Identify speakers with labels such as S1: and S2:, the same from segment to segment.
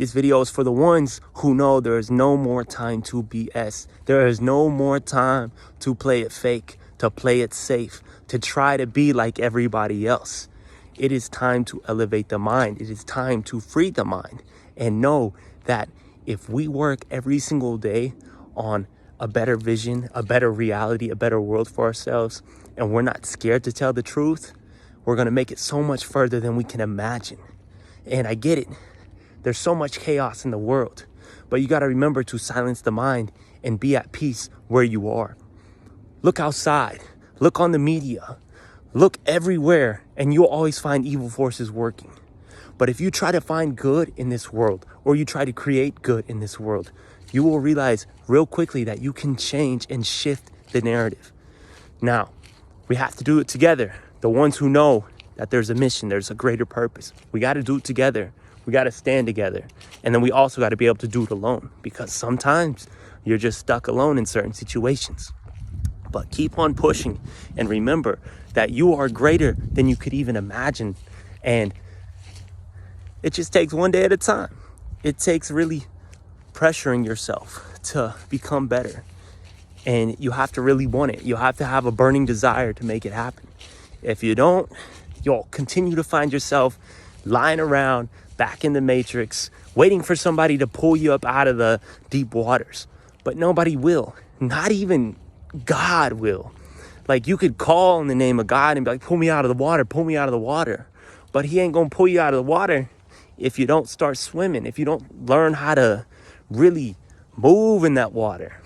S1: This video is for the ones who know there is no more time to BS. There is no more time to play it fake, to play it safe, to try to be like everybody else. It is time to elevate the mind. It is time to free the mind and know that if we work every single day on a better vision, a better reality, a better world for ourselves, and we're not scared to tell the truth, we're going to make it so much further than we can imagine. And I get it. There's so much chaos in the world, but you got to remember to silence the mind and be at peace where you are. Look outside, look on the media, look everywhere, and you'll always find evil forces working. But if you try to find good in this world, or you try to create good in this world, you will realize real quickly that you can change and shift the narrative. Now, we have to do it together. The ones who know that there's a mission, there's a greater purpose. We got to do it together. We got to stand together. And then we also got to be able to do it alone, because sometimes you're just stuck alone in certain situations. But keep on pushing and remember that you are greater than you could even imagine. And it just takes one day at a time. It takes really pressuring yourself to become better. And you have to really want it. You have to have a burning desire to make it happen. If you don't, you'll continue to find yourself lying around back in the matrix, waiting for somebody to pull you up out of the deep waters. But nobody will. Not even God will. Like, you could call in the name of God and be like, pull me out of the water, pull me out of the water. But he ain't gonna pull you out of the water if you don't start swimming, if you don't learn how to really move in that water.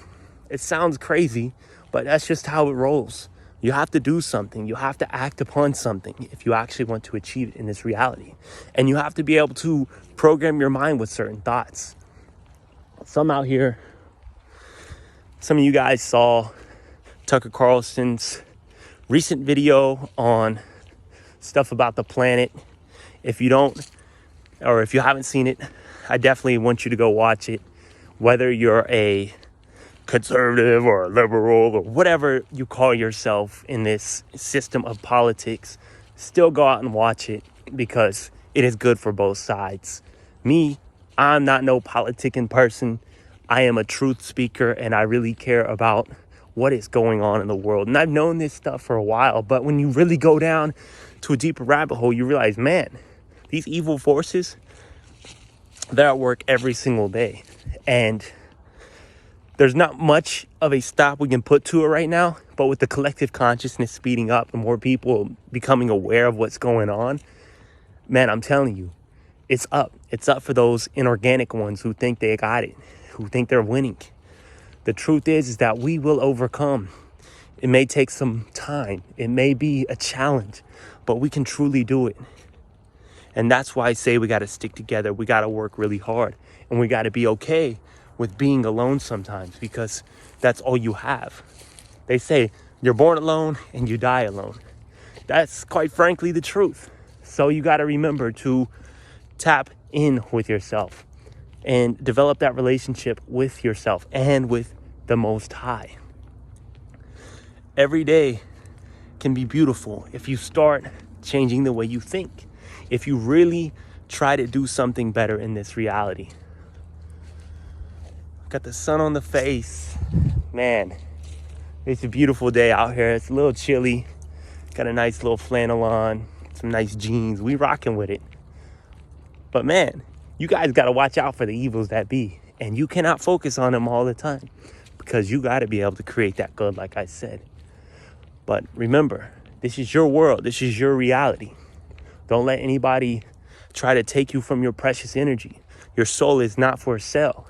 S1: It sounds crazy, but that's just how it rolls. You have to do something. You have to act upon something if you actually want to achieve it in this reality. And you have to be able to program your mind with certain thoughts. Some out here, some of you guys saw Tucker Carlson's recent video on stuff about the planet. If you don't, or if you haven't seen it, I definitely want you to go watch it. Whether you're a conservative or a liberal or whatever you call yourself in this system of politics, still go out and watch it, because it is good for both sides. Me, I'm not no politicking person. I am a truth speaker, and I really care about what is going on in the world. And I've known this stuff for a while, but when you really go down to a deeper rabbit hole, you realize, man, these evil forces, they're at work every single day. And there's not much of a stop we can put to it right now, but with the collective consciousness speeding up and more people becoming aware of what's going on, man, I'm telling you, it's up. It's up for those inorganic ones who think they got it, who think they're winning. The truth is that we will overcome. It may take some time. It may be a challenge, but we can truly do it. And that's why I say we got to stick together. We got to work really hard, and we got to be okay with being alone sometimes, because that's all you have. They say you're born alone and you die alone. That's quite frankly the truth. So you got to remember to tap in with yourself and develop that relationship with yourself and with the Most High. Every day can be beautiful if you start changing the way you think, if you really try to do something better in this reality. Got the sun on the face. Man, it's a beautiful day out here. It's a little chilly. Got a nice little flannel on, some nice jeans. We rocking with it. But man, you guys got to watch out for the evils that be. And you cannot focus on them all the time, because you got to be able to create that good, like I said. But remember, this is your world. This is your reality. Don't let anybody try to take you from your precious energy. Your soul is not for sale.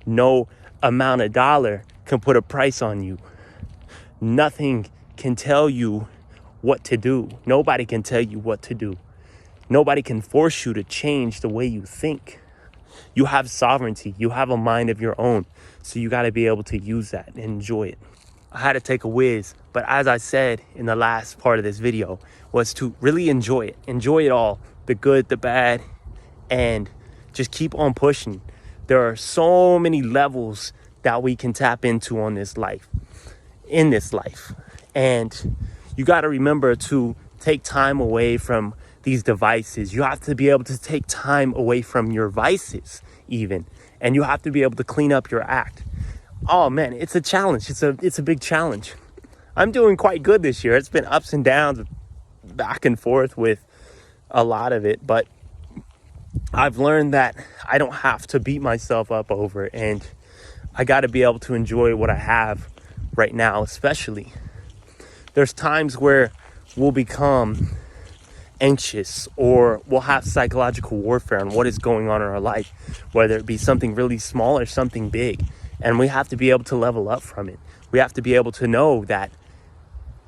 S1: No amount of dollar can put a price on you. Nothing can tell you what to do. Nobody can tell you what to do. Nobody can force you to change the way you think. You have sovereignty. You have a mind of your own. So you got to be able to use that and enjoy it. I had to take a whiz, but as I said in the last part of this video, was to really enjoy it. Enjoy it all, the good, the bad, and just keep on pushing. There are so many levels that we can tap into on this life, in this life. And you got to remember to take time away from these devices. You have to be able to take time away from your vices even. And you have to be able to clean up your act. Oh man, it's a challenge. It's a big challenge. I'm doing quite good this year. It's been ups and downs, back and forth with a lot of it, but I've learned that I don't have to beat myself up over it, and I got to be able to enjoy what I have right now. Especially there's times where we'll become anxious, or we'll have psychological warfare on what is going on in our life, whether it be something really small or something big, and we have to be able to level up from it. We have to be able to know that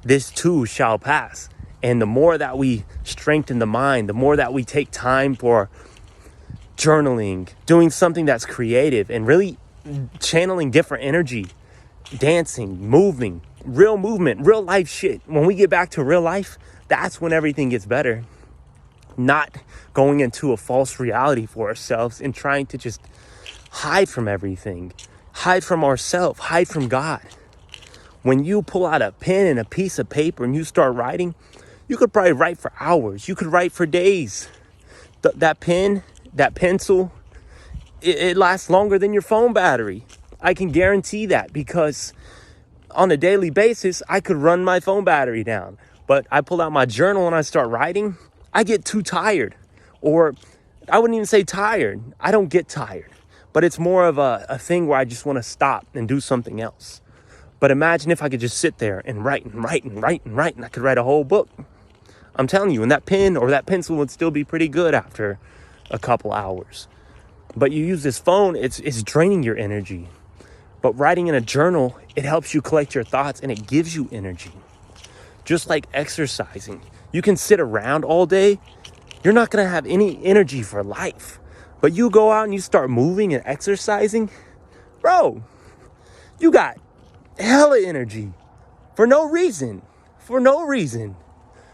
S1: this too shall pass. And the more that we strengthen the mind, the more that we take time for journaling, doing something that's creative, and really channeling different energy, dancing, moving, real movement, real life shit. When we get back to real life, that's when everything gets better. Not going into a false reality for ourselves and trying to just hide from everything, hide from ourselves, hide from God. When you pull out a pen and a piece of paper and you start writing, you could probably write for hours. You could write for days. That pen, that pencil, it lasts longer than your phone battery. I can guarantee that, because on a daily basis, I could run my phone battery down. But I pull out my journal and I start writing, I get too tired. Or I wouldn't even say tired. I don't get tired. But it's more of a thing where I just want to stop and do something else. But imagine if I could just sit there and write and write and write and write, and I could write a whole book. I'm telling you, and that pen or that pencil would still be pretty good after a couple hours. But you use this phone, it's draining your energy. But writing in a journal, it helps you collect your thoughts and it gives you energy. Just like exercising. You can sit around all day, you're not gonna have any energy for life. But you go out and you start moving and exercising, bro, you got hella energy for no reason.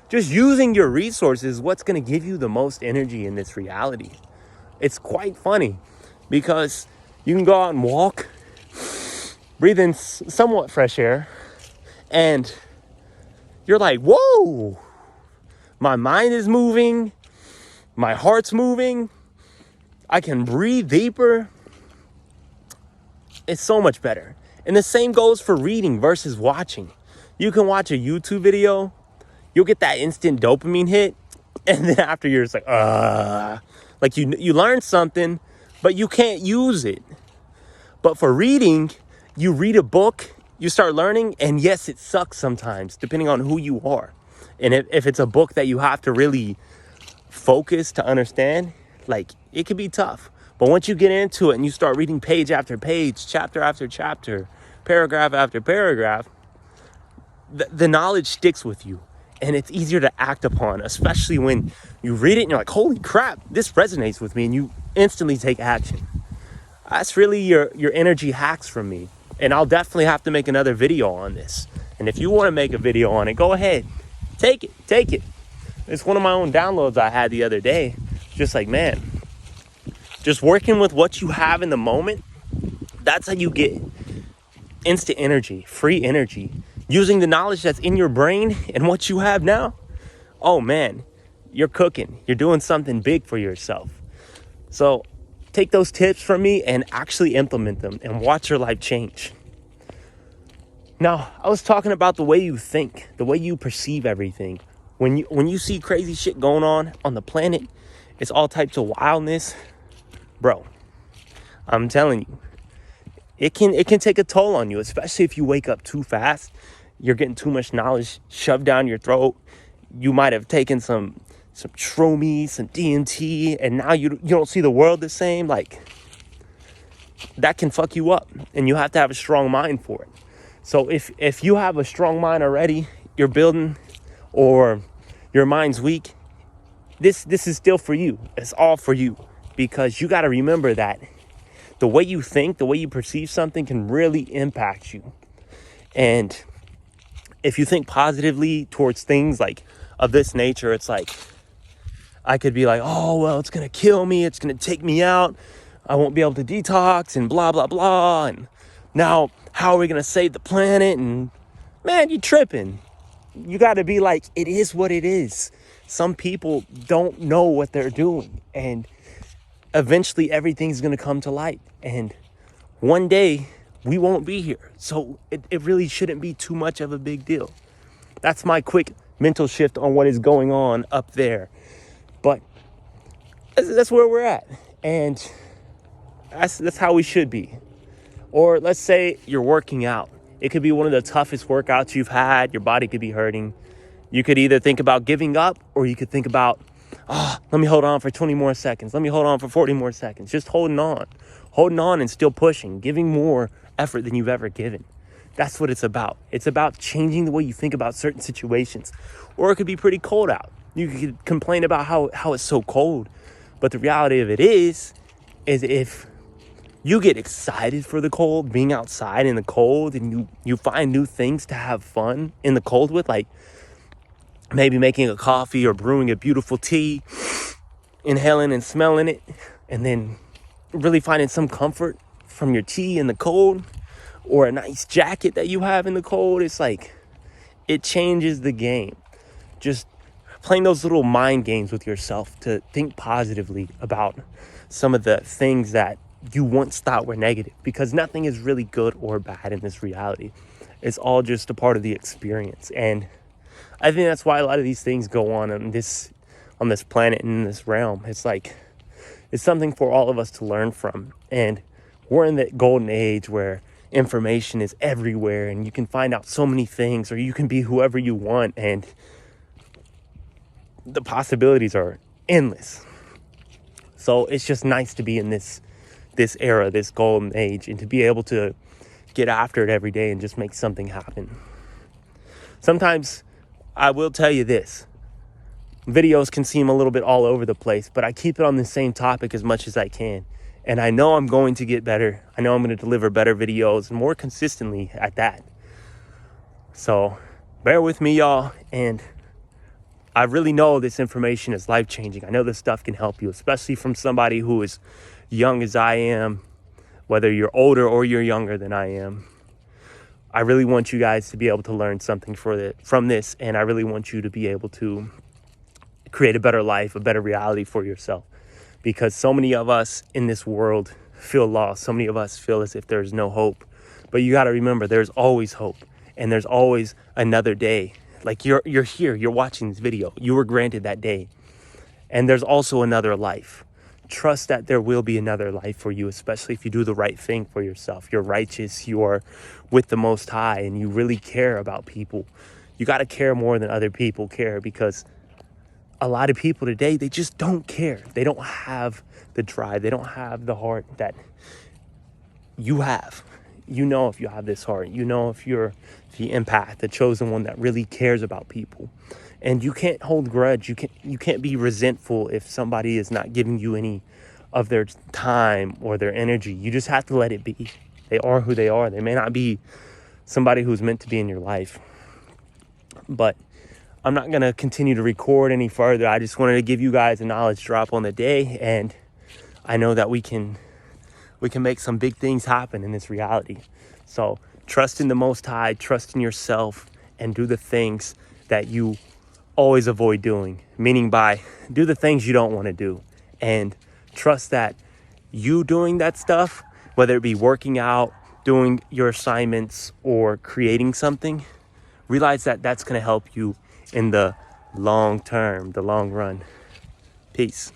S1: Just using your resources is what's going to give you the most energy in this reality. It's quite funny because you can go out and walk, breathe in somewhat fresh air, and you're like, whoa, my mind is moving, my heart's moving, I can breathe deeper. It's so much better. And the same goes for reading versus watching. You can watch a YouTube video, you'll get that instant dopamine hit, and then after you're just like you learned something, but you can't use it. But for reading, you read a book, you start learning, and yes, it sucks sometimes, depending on who you are. And if it's a book that you have to really focus to understand, like, it can be tough. But once you get into it and you start reading page after page, chapter after chapter, paragraph after paragraph, the knowledge sticks with you. And it's easier to act upon, especially when you read it and you're like, holy crap, this resonates with me. And you instantly take action. That's really your energy hacks from me. And I'll definitely have to make another video on this. And if you want to make a video on it, go ahead. Take it. It's one of my own downloads I had the other day. Just like, man, just working with what you have in the moment, that's how you get instant energy, free energy. Using the knowledge that's in your brain and what you have now, oh man, you're cooking. You're doing something big for yourself. So take those tips from me and actually implement them and watch your life change. Now, I was talking about the way you think, the way you perceive everything. When you see crazy shit going on the planet, it's all types of wildness. Bro, I'm telling you, it can take a toll on you, especially if you wake up too fast. You're getting too much knowledge shoved down your throat. You might have taken some shroomies, some DMT, and now you don't see the world the same. Like, that can fuck you up, and you have to have a strong mind for it. So if you have a strong mind already, you're building, or your mind's weak, this is still for you. It's all for you, because you got to remember that the way you think, the way you perceive something can really impact you. And if you think positively towards things like of this nature, it's like, I could be like, oh, well, it's going to kill me. It's going to take me out. I won't be able to detox and blah, blah, blah. And now how are we going to save the planet? And man, you tripping. You got to be like, it is what it is. some people don't know what they're doing, and eventually everything's going to come to light, and one day we won't be here. So it really shouldn't be too much of a big deal. That's my quick mental shift on what is going on up there. But that's where we're at, and that's how we should be. Or let's say you're working out. It could be one of the toughest workouts you've had. Your body could be hurting. You could either think about giving up, or you could think about, let me hold on for 20 more seconds. Let me hold on for 40 more seconds. Just holding on and still pushing, giving more effort than you've ever given. That's what it's about. It's about changing the way you think about certain situations. Or it could be pretty cold out. You could complain about how it's so cold. But the reality of it is if you get excited for the cold, being outside in the cold, and you find new things to have fun in the cold with, like maybe making a coffee or brewing a beautiful tea, inhaling and smelling it, and then really finding some comfort from your tea in the cold, or a nice jacket that you have in the cold. It's like, it changes the game. Just playing those little mind games with yourself to think positively about some of the things that you once thought were negative, because nothing is really good or bad in this reality. It's all just a part of the experience. And I think that's why a lot of these things go on this planet and in this realm. It's like, it's something for all of us to learn from. And we're in the golden age where information is everywhere, and you can find out so many things, or you can be whoever you want, and the possibilities are endless. So it's just nice to be in this era, this golden age, and to be able to get after it every day and just make something happen. Sometimes I will tell you this, videos can seem a little bit all over the place, but I keep it on the same topic as much as I can. And I know I'm going to get better. I know I'm going to deliver better videos, and more consistently at that. So bear with me, y'all. And I really know this information is life-changing. I know this stuff can help you, especially from somebody who is young as I am, whether you're older or you're younger than I am. I really want you guys to be able to learn something from this, and I really want you to be able to create a better life, a better reality for yourself. Because so many of us in this world feel lost. So many of us feel as if there's no hope. But you got to remember, there's always hope, and there's always another day. Like you're here, you're watching this video. You were granted that day. And there's also another life. Trust that there will be another life for you, especially if you do the right thing for yourself. You're righteous, you're with the Most High, and you really care about people. You got to care more than other people care, because a lot of people today, they just don't care. They don't have the drive. They don't have the heart that you have. You know, if you have this heart, you know, if you're the empath, the chosen one that really cares about people. And you can't hold grudge. You can't be resentful if somebody is not giving you any of their time or their energy. You just have to let it be. They are who they are. They may not be somebody who's meant to be in your life. But I'm not going to continue to record any further. I just wanted to give you guys a knowledge drop on the day. And I know that we can make some big things happen in this reality. So trust in the Most High, trust in yourself, and do the things that you always avoid doing. Meaning by do the things you don't want to do. And trust that you doing that stuff, whether it be working out, doing your assignments, or creating something, realize that that's going to help you in the long term, the long run. Peace.